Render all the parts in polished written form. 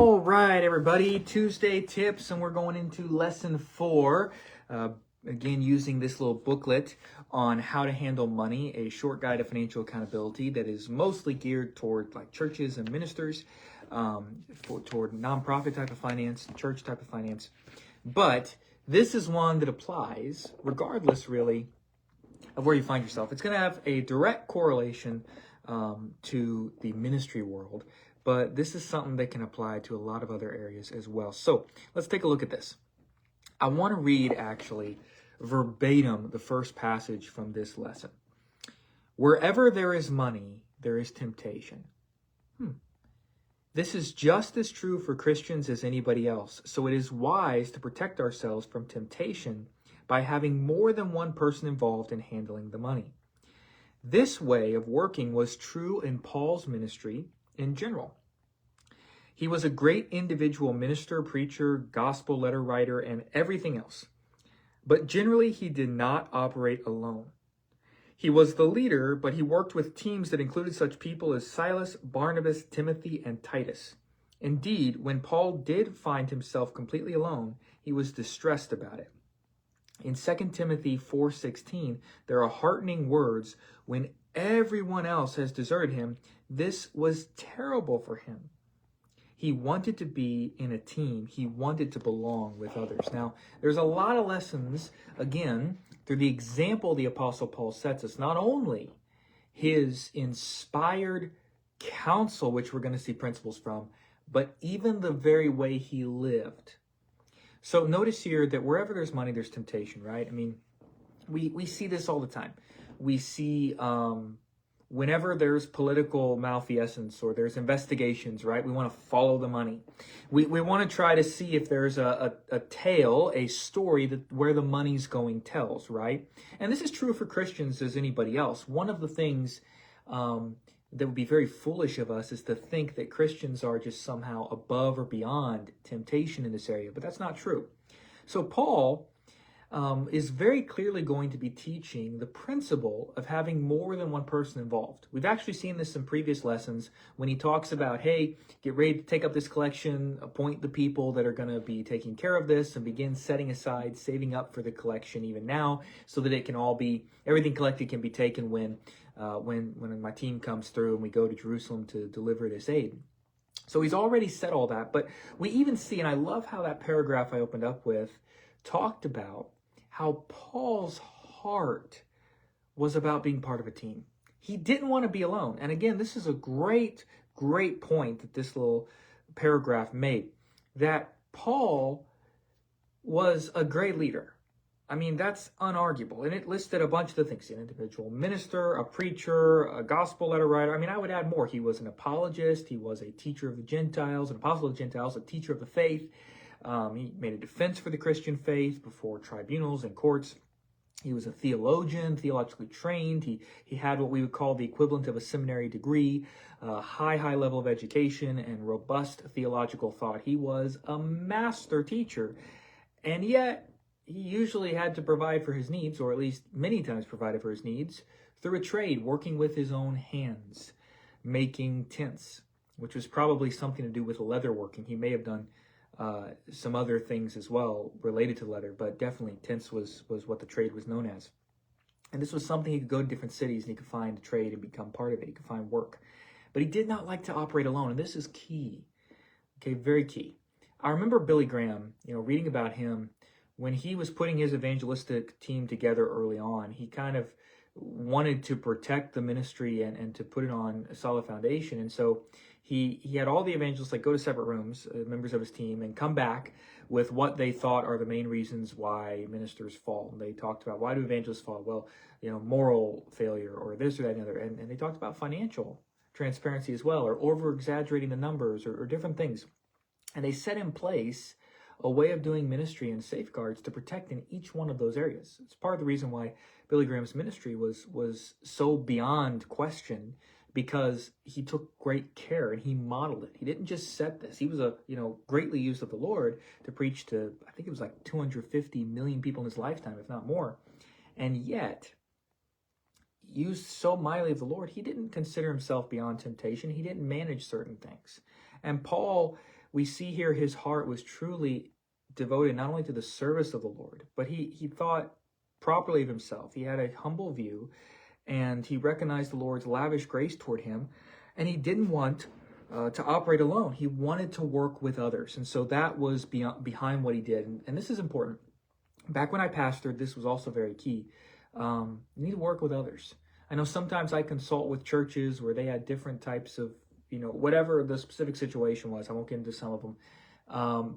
All right, everybody, Tuesday tips, and we're going into lesson 4. Again, using this little booklet on how to handle money, a short guide to financial accountability that is mostly geared toward like churches and ministers, toward nonprofit type of finance, church type of finance. But this is one that applies regardless, really, of where you find yourself. It's going to have a direct correlation to the ministry world, but this is something that can apply to a lot of other areas as well. So let's take a look at this. I want to read actually verbatim the first passage from this lesson. Wherever there is money, there is temptation. This is just as true for Christians as anybody else. So it is wise to protect ourselves from temptation by having more than one person involved in handling the money. This way of working was true in Paul's ministry in general. He was a great individual minister, preacher, gospel letter writer, and everything else. But generally, he did not operate alone. He was the leader, but he worked with teams that included such people as Silas, Barnabas, Timothy, and Titus. Indeed, when Paul did find himself completely alone, he was distressed about it. In 2 Timothy 4:16, there are heartening words, when everyone else has deserted him, this was terrible for him. He wanted to be in a team. He wanted to belong with others. Now, there's a lot of lessons, again, through the example the Apostle Paul sets us. Not only his inspired counsel, which we're going to see principles from, but even the very way he lived. So notice here that wherever there's money, there's temptation, right? I mean, we see this all the time. We see whenever there's political malfeasance or there's investigations, right? We want to follow the money. We want to try to see if there's a tale, a story that where the money's going tells, right? And this is true for Christians as anybody else. One of the things that would be very foolish of us is to think that Christians are just somehow above or beyond temptation in this area, but that's not true. So Paul is very clearly going to be teaching the principle of having more than one person involved. We've actually seen this in previous lessons when he talks about, hey, get ready to take up this collection, appoint the people that are going to be taking care of this, and begin setting aside, saving up for the collection even now, so that it can all be, everything collected can be taken when my team comes through and we go to Jerusalem to deliver this aid. So he's already said all that, but we even see, and I love how that paragraph I opened up with talked about how Paul's heart was about being part of a team. He didn't want to be alone. And again, this is a great point that this little paragraph made, that Paul was a great leader. I mean, that's unarguable. And it listed a bunch of the things: an individual minister, a preacher, a gospel letter writer. I mean, I would add more. He was an apologist. He was a teacher of the Gentiles, an apostle of the Gentiles, a teacher of the faith. He made a defense for the Christian faith before tribunals and courts. He was a theologian, theologically trained. He had what we would call the equivalent of a seminary degree, high level of education, and robust theological thought. He was a master teacher. And yet, he usually had to provide for his needs, or at least many times provided for his needs, through a trade, working with his own hands, making tents, which was probably something to do with leather working. He may have done some other things as well related to leather, but definitely tents was what the trade was known as. And this was something he could go to different cities and he could find a trade and become part of it. He could find work. But he did not like to operate alone, and this is key. Okay, very key. I remember Billy Graham, reading about him when he was putting his evangelistic team together early on. He kind of wanted to protect the ministry and to put it on a solid foundation. And so he had all the evangelists go to separate rooms, members of his team, and come back with what they thought are the main reasons why ministers fall. And they talked about, why do evangelists fall? Well, moral failure, or this or that and other. And they talked about financial transparency as well, or over-exaggerating the numbers, or different things. And they set in place a way of doing ministry and safeguards to protect in each one of those areas. It's part of the reason why Billy Graham's ministry was so beyond question, because he took great care and he modeled it. He didn't just set this. He was greatly used of the Lord to preach to, I think it was 250 million people in his lifetime, if not more. And yet, used so mightily of the Lord, he didn't consider himself beyond temptation. He didn't manage certain things. And Paul we see here his heart was truly devoted not only to the service of the Lord, but he thought properly of himself. He had a humble view, and he recognized the Lord's lavish grace toward him, and he didn't want to operate alone. He wanted to work with others, and so that was behind what he did. And this is important. Back when I pastored, this was also very key. You need to work with others. I know sometimes I consult with churches where they had different types of, whatever the specific situation was. I won't get into some of them.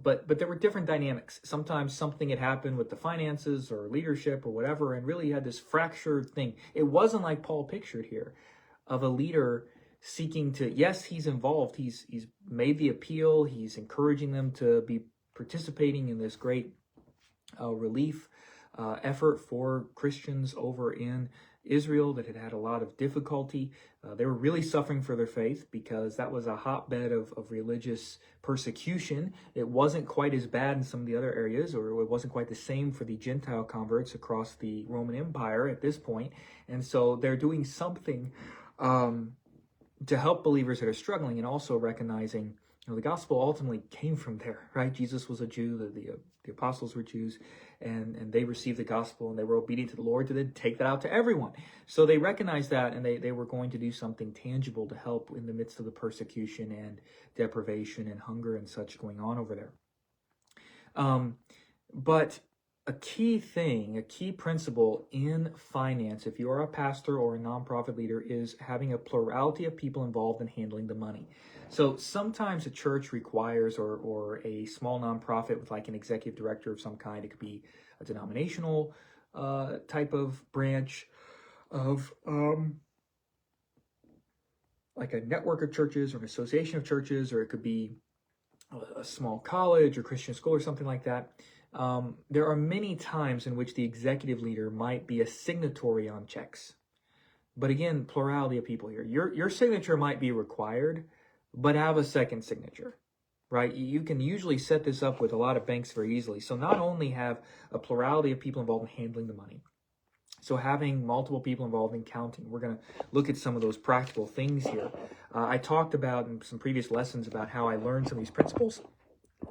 But there were different dynamics. Sometimes something had happened with the finances or leadership or whatever, and really had this fractured thing. It wasn't like Paul pictured here, of a leader seeking to, yes, he's involved. He's made the appeal. He's encouraging them to be participating in this great relief effort for Christians over in Israel that had a lot of difficulty. They were really suffering for their faith because that was a hotbed of religious persecution. It wasn't quite as bad in some of the other areas, or it wasn't quite the same for the Gentile converts across the Roman Empire at this point. And so they're doing something to help believers that are struggling, and also recognizing, the gospel ultimately came from there, right? Jesus was a Jew, the apostles were Jews, and they received the gospel, and they were obedient to the Lord to then take that out to everyone. So they recognized that, and they were going to do something tangible to help in the midst of the persecution and deprivation and hunger and such going on over there. But a key thing, a key principle in finance, if you are a pastor or a nonprofit leader, is having a plurality of people involved in handling the money. So sometimes a church requires, or a small nonprofit with like an executive director of some kind, it could be a denominational type of branch of like a network of churches or an association of churches, or it could be a small college or Christian school or something like that. There are many times in which the executive leader might be a signatory on checks. But again, plurality of people here. Your signature might be required, but have a second signature, right? You can usually set this up with a lot of banks very easily. So not only have a plurality of people involved in handling the money, so having multiple people involved in counting. We're going to look at some of those practical things here. I talked about in some previous lessons about how I learned some of these principles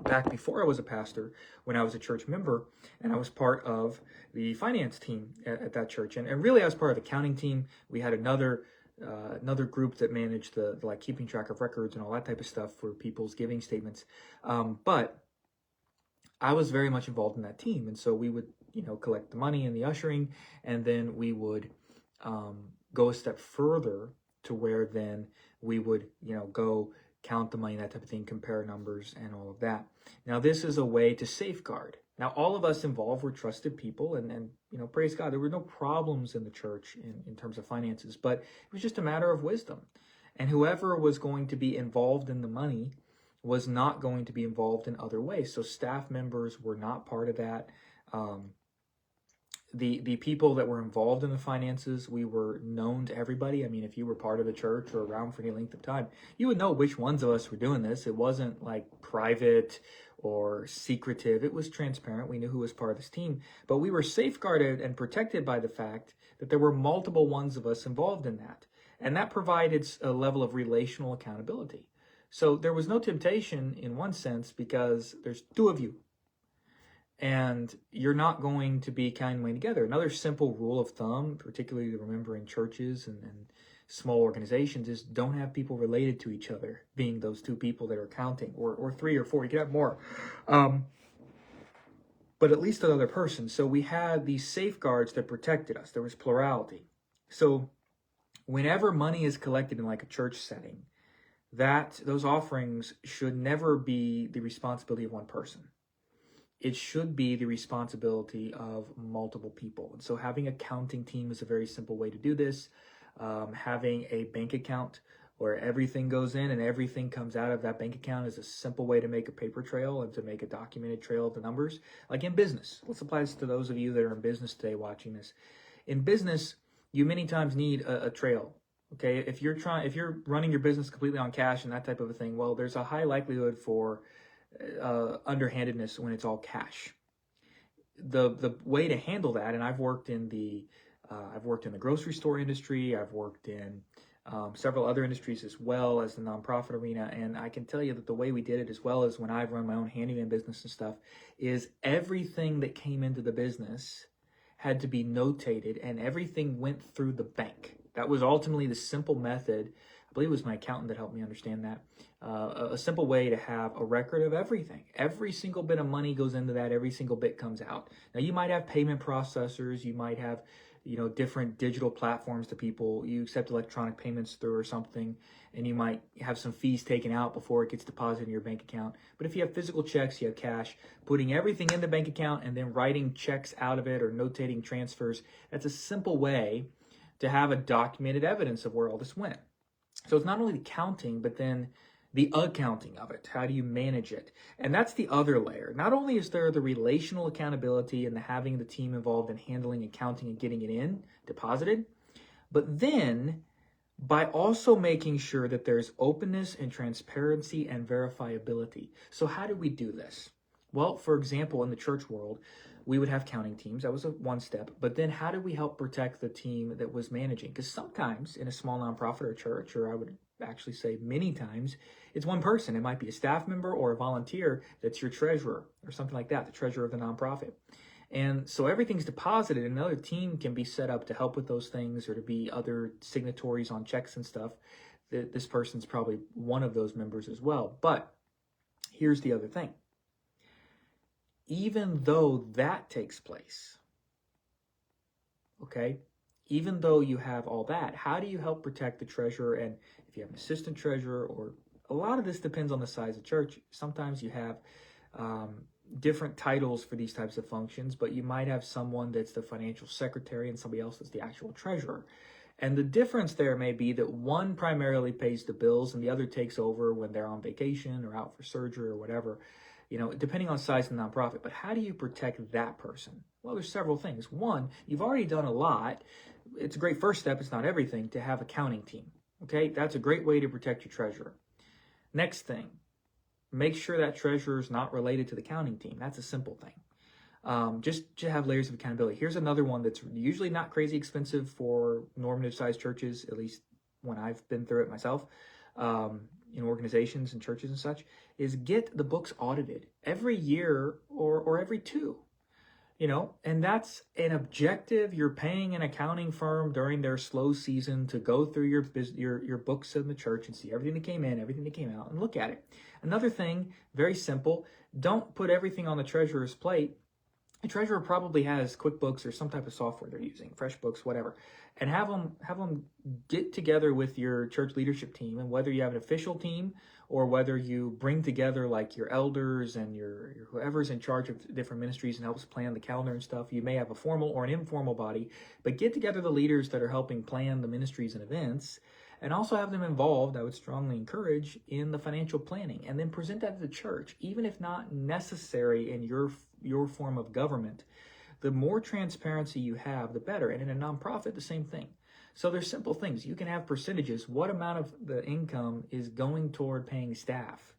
back before I was a pastor, when I was a church member, and I was part of the finance team at that church. And really, I was part of the accounting team. We had another group that managed the like keeping track of records and all that type of stuff for people's giving statements. But I was very much involved in that team. And so we would, collect the money and the ushering, and then we would go a step further to where then we would, go count the money, that type of thing, compare numbers and all of that. Now, this is a way to safeguard. Now, all of us involved were trusted people, and praise God, there were no problems in the church in terms of finances, but it was just a matter of wisdom. And whoever was going to be involved in the money was not going to be involved in other ways. So staff members were not part of that. The people that were involved in the finances, we were known to everybody. I mean, if you were part of the church or around for any length of time, you would know which ones of us were doing this. It wasn't like private or secretive. It was transparent. We knew who was part of this team, but we were safeguarded and protected by the fact that there were multiple ones of us involved in that. And that provided a level of relational accountability. So there was no temptation in one sense, because there's two of you, and you're not going to be counting money together. Another simple rule of thumb, particularly to remember in churches and small organizations, is don't have people related to each other being those two people that are counting, or three or four. You could have more. But at least another person. So we had these safeguards that protected us. There was plurality. So whenever money is collected in like a church setting, those offerings should never be the responsibility of one person. It should be the responsibility of multiple people. And so having a counting team is a very simple way to do this. Having a bank account where everything goes in and everything comes out of that bank account is a simple way to make a paper trail and to make a documented trail of the numbers. Like in business, let's apply this to those of you that are in business today watching this. In business, you many times need a trail. Okay, if you're running your business completely on cash and that type of a thing, well, there's a high likelihood for underhandedness when it's all cash. The way to handle that, and I've worked in the grocery store industry, I've worked in several other industries as well as the nonprofit arena. And I can tell you that the way we did it, as well as when I've run my own handyman business and stuff, is everything that came into the business had to be notated, and everything went through the bank. That was ultimately the simple method. I believe it was my accountant that helped me understand that. A simple way to have a record of everything. Every single bit of money goes into that. Every single bit comes out. Now, you might have payment processors. You might have, different digital platforms that you accept electronic payments through or something, and you might have some fees taken out before it gets deposited in your bank account. But if you have physical checks, you have cash, putting everything in the bank account and then writing checks out of it or notating transfers, that's a simple way to have a documented evidence of where all this went. So it's not only the counting, but then the accounting of it. How do you manage it? And that's the other layer. Not only is there the relational accountability and the having the team involved in handling accounting and getting it in, deposited, but then by also making sure that there's openness and transparency and verifiability. So how do we do this? Well, for example, in the church world, we would have counting teams. That was one step. But then how do we help protect the team that was managing? Because sometimes in a small nonprofit or church, or I would actually say many times, it's one person. It might be a staff member or a volunteer that's your treasurer or something like that, the treasurer of the nonprofit. And so everything's deposited, and another team can be set up to help with those things or to be other signatories on checks and stuff. This person's probably one of those members as well. But here's the other thing. Even though that takes place, okay, even though you have all that, how do you help protect the treasurer? And if you have an assistant treasurer, or a lot of this depends on the size of church. Sometimes you have different titles for these types of functions, but you might have someone that's the financial secretary and somebody else that's the actual treasurer. And the difference there may be that one primarily pays the bills and the other takes over when they're on vacation or out for surgery or whatever, depending on size of the nonprofit. But how do you protect that person? Well, there's several things. One, you've already done a lot. It's a great first step. It's not everything to have a counting team. Okay, that's a great way to protect your treasurer. Next thing, make sure that treasurer is not related to the counting team. That's a simple thing. Just to have layers of accountability. Here's another one that's usually not crazy expensive for normative sized churches, at least when I've been through it myself, in organizations and churches and such, is get the books audited every year or every two. And that's an objective. You're paying an accounting firm during their slow season to go through your books in the church and see everything that came in, everything that came out, and look at it. Another thing, very simple, don't put everything on the treasurer's plate. The treasurer probably has QuickBooks or some type of software they're using, FreshBooks, whatever, and have them get together with your church leadership team, and whether you have an official team or whether you bring together like your elders and your whoever's in charge of different ministries and helps plan the calendar and stuff. You may have a formal or an informal body, but get together the leaders that are helping plan the ministries and events, and also have them involved, I would strongly encourage, in the financial planning, and then present that to the church, even if not necessary in your form of government. The more transparency you have, the better. And in a nonprofit, the same thing. So there's simple things. You can have percentages. What amount of the income is going toward paying staff?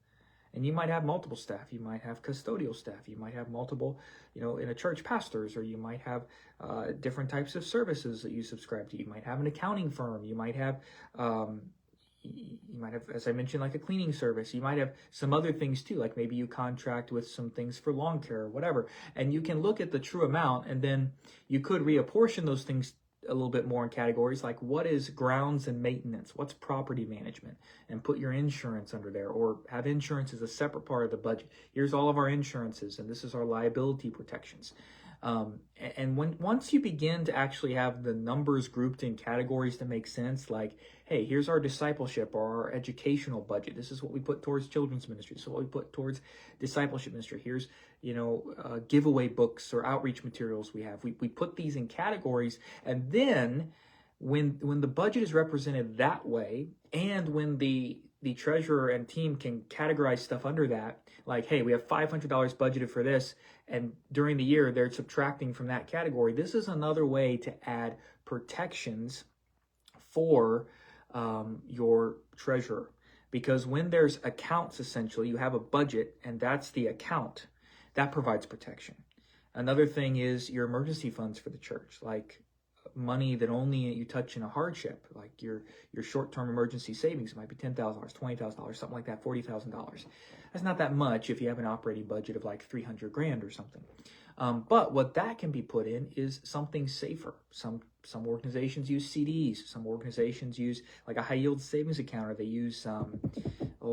And you might have multiple staff. You might have custodial staff. You might have multiple, in a church, pastors, or you might have different types of services that you subscribe to. You might have an accounting firm. You might have, as I mentioned, like a cleaning service. You might have some other things too, like maybe you contract with some things for lawn care or whatever. And you can look at the true amount, and then you could reapportion those things a little bit more in categories like what is grounds and maintenance, what's property management, and put your insurance under there, or have insurance as a separate part of the budget. Here's all of our insurances, and this is our liability protections. And once you begin to actually have the numbers grouped in categories that make sense, like, hey, here's our discipleship or our educational budget. This is what we put towards children's ministry. This is what we put towards discipleship ministry. Here's, giveaway books or outreach materials we have. We put these in categories, and then when the budget is represented that way, and when the treasurer and team can categorize stuff under that, like, hey, we have $500 budgeted for this, and during the year they're subtracting from that category. This is another way to add protections for your treasurer, because when there's accounts, essentially, you have a budget, and that's the account that provides protection. Another thing is your emergency funds for the church, like money that only you touch in a hardship, like your short-term emergency savings might be $10,000, $20,000, something like that, $40,000. That's not that much if you have an operating budget of like 300 grand or something. But what that can be put in is something safer. Some organizations use CDs. Some organizations use like a high yield savings account, or they use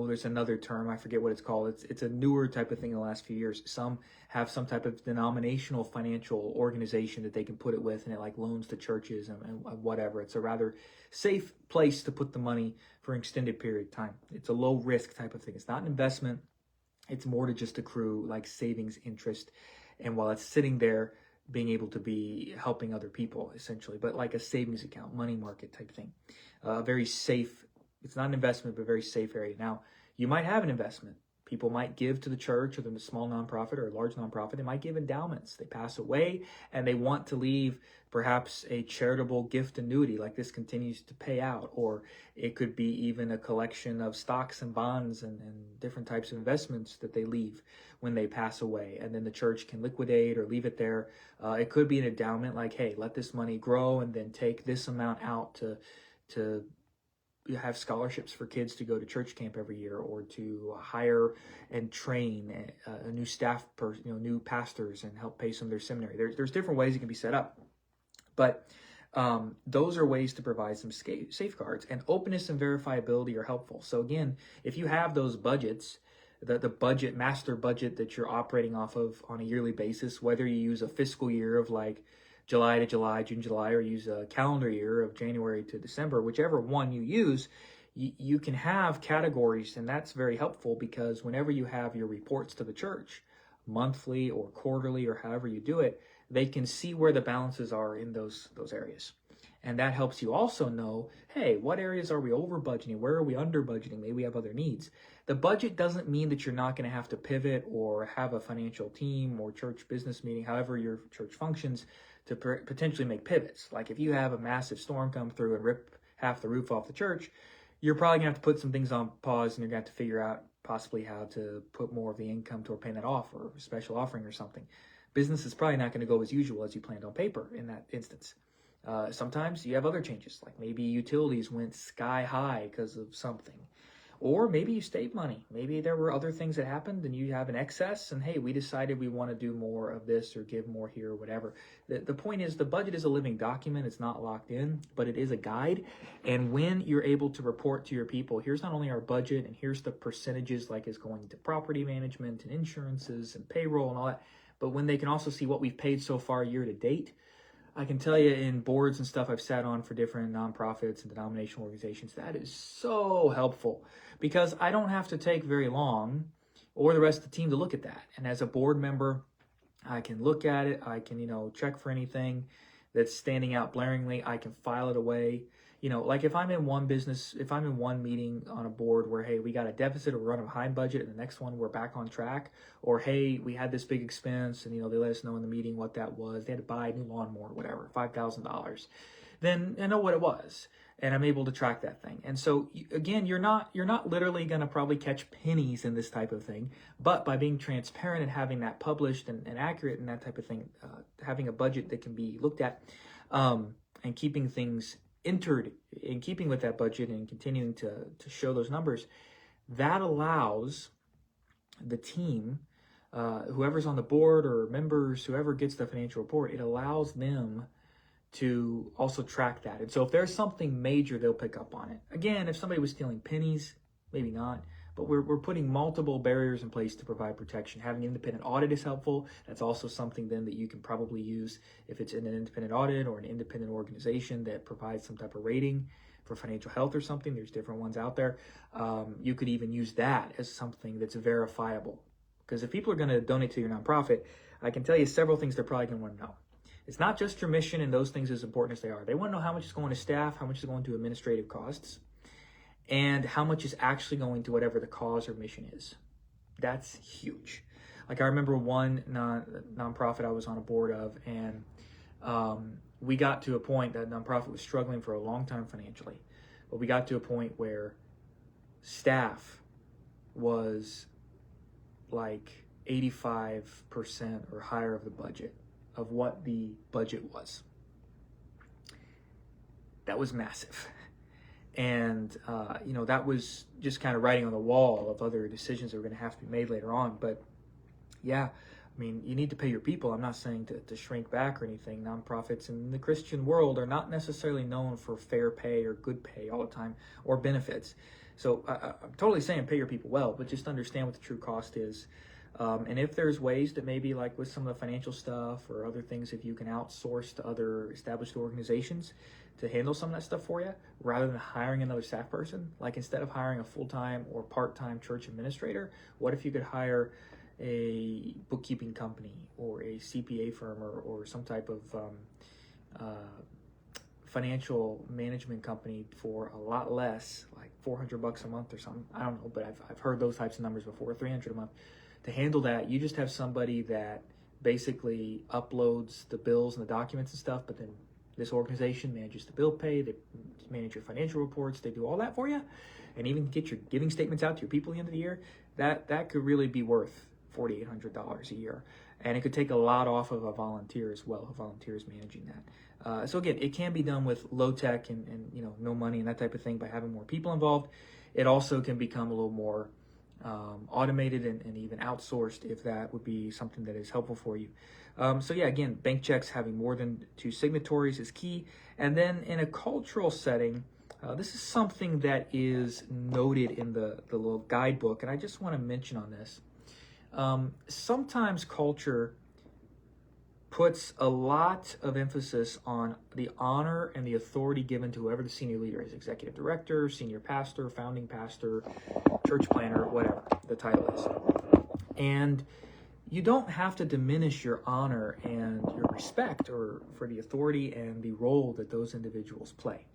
there's another term, I forget what it's called. It's a newer type of thing in the last few years. Some have some type of denominational financial organization that they can put it with, and it like loans to churches and whatever. It's a rather safe place to put the money for an extended period of time. It's a low risk type of thing. It's not an investment. It's more to just accrue like savings interest. And while it's sitting there, being able to be helping other people essentially, but like a savings account, money market type thing. Very safe. It's not an investment, but very safe area. Now, you might have an investment. People might give to the church or the small nonprofit or a large nonprofit. They might give endowments. They pass away and they want to leave perhaps a charitable gift annuity, like this continues to pay out. Or it could be even a collection of stocks and bonds and different types of investments that they leave when they pass away. And then the church can liquidate or leave it there. It could be an endowment like, hey, let this money grow and then take this amount out to have scholarships for kids to go to church camp every year, or to hire and train a new staff person, new pastors, and help pay some of their seminary. There's different ways it can be set up, but those are ways to provide some safeguards, and openness and verifiability are helpful. So again, if you have those budgets, the master budget that you're operating off of on a yearly basis, whether you use a fiscal year of like July to July, June, July, or use a calendar year of January to December, whichever one you use, you can have categories, and that's very helpful because whenever you have your reports to the church, monthly or quarterly or however you do it, they can see where the balances are in those areas. And that helps you also know, hey, what areas are we over budgeting? Where are we under budgeting? Maybe we have other needs. The budget doesn't mean that you're not going to have to pivot or have a financial team or church business meeting, however your church functions, to potentially make pivots. Like if you have a massive storm come through and rip half the roof off the church, you're probably gonna have to put some things on pause, and you're gonna have to figure out possibly how to put more of the income toward paying that off, or a special offering or something. Business is probably not gonna go as usual as you planned on paper in that instance. Sometimes you have other changes, like maybe utilities went sky high because of something. Or maybe you saved money. Maybe there were other things that happened and you have an excess, and hey, we decided we want to do more of this or give more here or whatever. The point is, the budget is a living document. It's not locked in, but it is a guide. And when you're able to report to your people, here's not only our budget and here's the percentages like is going to property management and insurances and payroll and all that, but when they can also see what we've paid so far year to date, I can tell you in boards and stuff I've sat on for different nonprofits and denominational organizations, that is so helpful because I don't have to take very long, or the rest of the team, to look at that. And as a board member, I can look at it. I can, check for anything that's standing out blaringly. I can file it away. Like if I'm in one meeting on a board where, hey, we got a deficit or we're running a high budget, and the next one we're back on track, or hey, we had this big expense and they let us know in the meeting what that was. They had to buy a new lawnmower, whatever, $5,000. Then I know what it was, and I'm able to track that thing. And so again, you're not literally going to probably catch pennies in this type of thing, but by being transparent and having that published and accurate and that type of thing, having a budget that can be looked at, and keeping things entered in keeping with that budget and continuing to show those numbers, that allows the team, whoever's on the board or members, whoever gets the financial report, it allows them to also track that. And so if there's something major, they'll pick up on it. Again, if somebody was stealing pennies, maybe not, but we're putting multiple barriers in place to provide protection. Having an independent audit is helpful. That's also something then that you can probably use if it's in an independent audit or an independent organization that provides some type of rating for financial health or something. There's different ones out there. You could even use that as something that's verifiable. Because if people are going to donate to your nonprofit, I can tell you several things they're probably going to want to know. It's not just your mission and those things as important as they are. They want to know how much is going to staff, how much is going to administrative costs, and how much is actually going to whatever the cause or mission is. That's huge. Like I remember one nonprofit I was on a board of, and we got to a point that nonprofit was struggling for a long time financially, but we got to a point where staff was like 85% or higher of the budget, of what the budget was. that was massive. And, that was just kind of writing on the wall of other decisions that were going to have to be made later on. But yeah, I mean, you need to pay your people. I'm not saying to shrink back or anything. Nonprofits in the Christian world are not necessarily known for fair pay or good pay all the time, or benefits. So I'm totally saying pay your people well, but just understand what the true cost is. And if there's ways that maybe, like with some of the financial stuff or other things, if you can outsource to other established organizations to handle some of that stuff for you, rather than hiring another staff person, like instead of hiring a full-time or part-time church administrator, what if you could hire a bookkeeping company or a CPA firm or some type of financial management company for a lot less, like $400 a month or something. I don't know, but I've heard those types of numbers before, $300 a month. To handle that, you just have somebody that basically uploads the bills and the documents and stuff, but then this organization manages the bill pay, they manage your financial reports, they do all that for you, and even get your giving statements out to your people at the end of the year. That could really be worth $4,800 a year. And it could take a lot off of a volunteer as well, a volunteer is managing that. So again, it can be done with low tech and no money and that type of thing by having more people involved. It also can become a little more automated and even outsourced if that would be something that is helpful for you. So yeah, again, bank checks having more than 2 signatories is key. And then in a cultural setting, this is something that is noted in the little guidebook, and I just want to mention on this. Sometimes culture puts a lot of emphasis on the honor and the authority given to whoever the senior leader is, executive director, senior pastor, founding pastor, church planner, whatever the title is. And you don't have to diminish your honor and your respect for the authority and the role that those individuals play.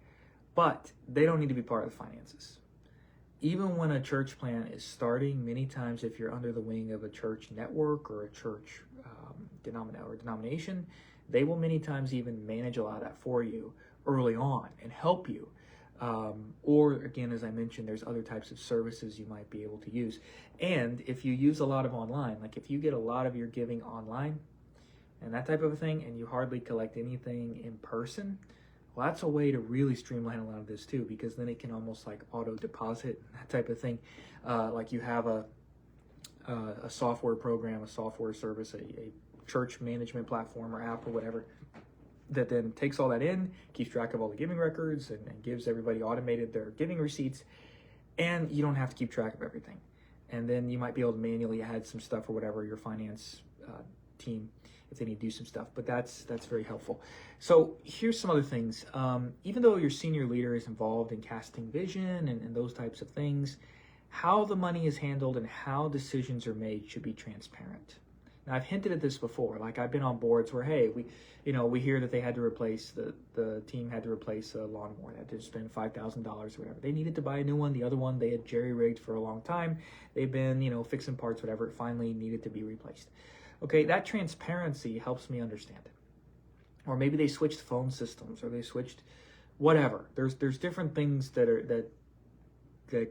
But they don't need to be part of the finances. Even when a church plant is starting, many times if you're under the wing of a church network or a church denomination, they will many times even manage a lot of that for you early on and help you. Or again, as I mentioned, there's other types of services you might be able to use. And if you use a lot of online, like if you get a lot of your giving online and that type of a thing, and you hardly collect anything in person, well, that's a way to really streamline a lot of this too, because then it can almost like auto deposit, that type of thing. Like you have a software program, a software service, a church management platform or app or whatever, that then takes all that in, keeps track of all the giving records, and gives everybody automated their giving receipts, and you don't have to keep track of everything. And then you might be able to manually add some stuff or whatever, your finance team, if they need to do some stuff, but that's very helpful. So here's some other things. Even though your senior leader is involved in casting vision and those types of things, how the money is handled and how decisions are made should be transparent. Now, I've hinted at this before. Like I've been on boards where, hey, we hear that they had to replace, the team had to replace a lawnmower. They had to spend $5,000 or whatever. They needed to buy a new one. The other one they had jerry-rigged for a long time. They've been, fixing parts, whatever. It finally needed to be replaced. Okay, that transparency helps me understand it. Or maybe they switched phone systems, or they switched whatever. There's different things that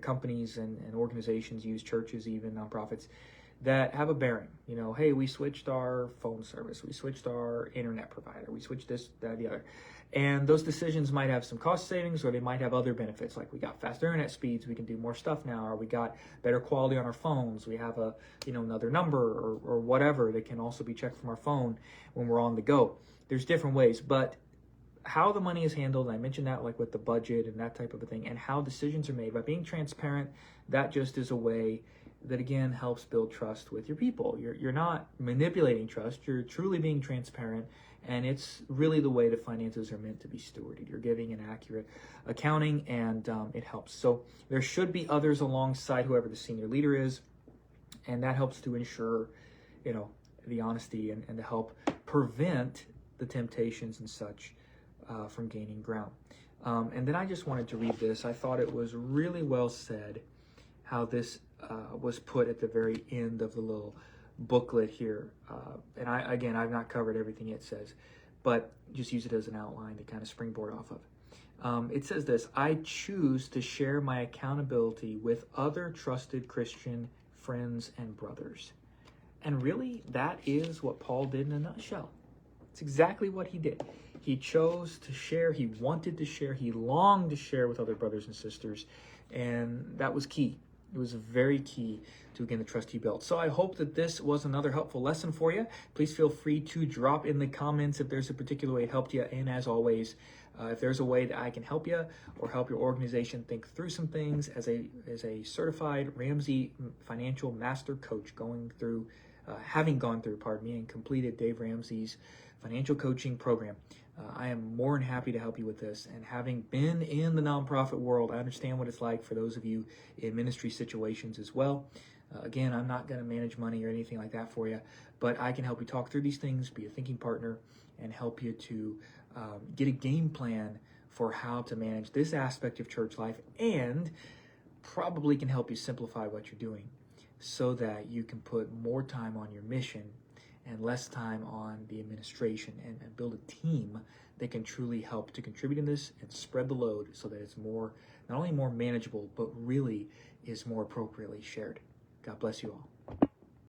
companies and organizations use, churches, even nonprofits, that have a bearing. Hey, we switched our phone service, we switched our internet provider, we switched this, that, the other. And those decisions might have some cost savings, or they might have other benefits, like we got faster internet speeds, we can do more stuff now, or we got better quality on our phones, we have another number or whatever that can also be checked from our phone when we're on the go. There's different ways, but how the money is handled, and I mentioned that like with the budget and that type of a thing, and how decisions are made by being transparent, that just is a way that again helps build trust with your people. You're not manipulating trust, you're truly being transparent, and it's really the way the finances are meant to be stewarded. You're giving an accurate accounting, and it helps. So there should be others alongside whoever the senior leader is, and that helps to ensure the honesty and to help prevent the temptations and such from gaining ground. And then I just wanted to read this. I thought it was really well said how this was put at the very end of the little booklet here. And I've not covered everything it says, but just use it as an outline to kind of springboard off of. It says this: I choose to share my accountability with other trusted Christian friends and brothers. And really, that is what Paul did in a nutshell. It's exactly what he did. He chose to share. He wanted to share. He longed to share with other brothers and sisters. And that was key. It was very key to, again, the trust he built. So I hope that this was another helpful lesson for you. Please feel free to drop in the comments if there's a particular way it helped you. And as always, if there's a way that I can help you or help your organization think through some things as a certified Ramsey financial master coach having gone through, and completed Dave Ramsey's financial coaching program, I am more than happy to help you with this. And having been in the nonprofit world, I understand what it's like for those of you in ministry situations as well. Again, I'm not going to manage money or anything like that for you, but I can help you talk through these things, be a thinking partner, and help you to get a game plan for how to manage this aspect of church life, and probably can help you simplify what you're doing so that you can put more time on your mission and less time on the administration, and build a team that can truly help to contribute in this and spread the load so that it's not only more manageable, but really is more appropriately shared. God bless you all.